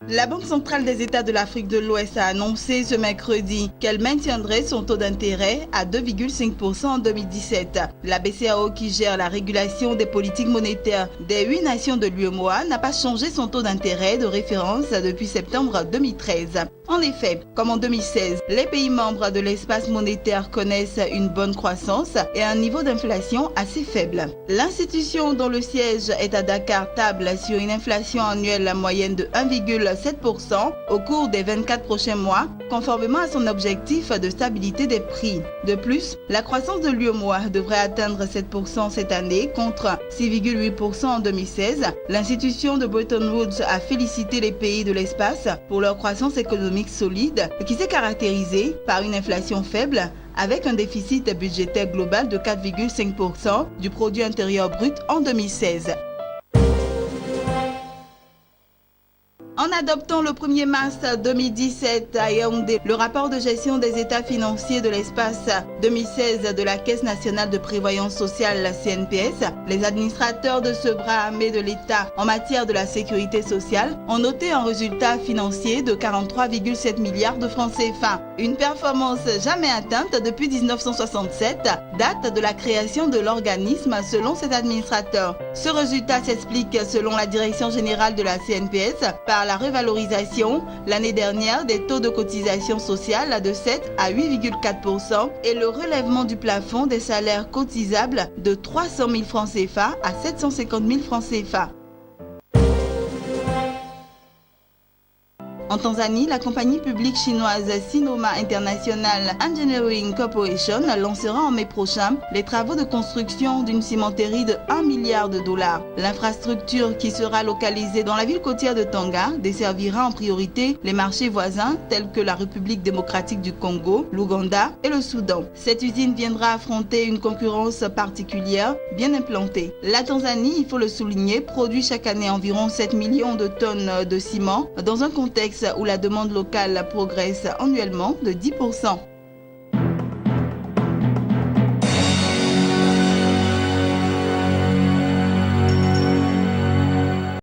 La Banque centrale des États de l'Afrique de l'Ouest a annoncé ce mercredi qu'elle maintiendrait son taux d'intérêt à 2,5% en 2017. La BCEAO, qui gère la régulation des politiques monétaires des 8 nations de l'UEMOA, n'a pas changé son taux d'intérêt de référence depuis septembre 2013. En effet, comme en 2016, les pays membres de l'espace monétaire connaissent une bonne croissance et un niveau d'inflation assez faible. L'institution, dont le siège est à Dakar, table sur une inflation annuelle moyenne de 1,7% au cours des 24 prochains mois, conformément à son objectif de stabilité des prix. De plus, la croissance de l'UEMOA devrait atteindre 7% cette année contre 6,8% en 2016. L'institution de Bretton Woods a félicité les pays de l'espace pour leur croissance économique solide qui s'est caractérisée par une inflation faible avec un déficit budgétaire global de 4,5% du produit intérieur brut en 2016. En adoptant le 1er mars 2017 à Yaoundé le rapport de gestion des états financiers de l'espace 2016 de la Caisse nationale de prévoyance sociale, la CNPS, les administrateurs de ce bras armé de l'État en matière de la sécurité sociale ont noté un résultat financier de 43,7 milliards de francs CFA. Une performance jamais atteinte depuis 1967, date de la création de l'organisme selon cet administrateur. Ce résultat s'explique selon la direction générale de la CNPS par la revalorisation l'année dernière des taux de cotisation sociale de 7 à 8,4% et le relèvement du plafond des salaires cotisables de 300 000 francs CFA à 750 000 francs CFA. En Tanzanie, la compagnie publique chinoise Sinoma International Engineering Corporation lancera en mai prochain les travaux de construction d'une cimenterie de 1 milliard de dollars. L'infrastructure, qui sera localisée dans la ville côtière de Tanga, desservira en priorité les marchés voisins tels que la République démocratique du Congo, l'Ouganda et le Soudan. Cette usine viendra affronter une concurrence particulière bien implantée. La Tanzanie, il faut le souligner, produit chaque année environ 7 millions de tonnes de ciment dans un contexte où la demande locale progresse annuellement de 10%.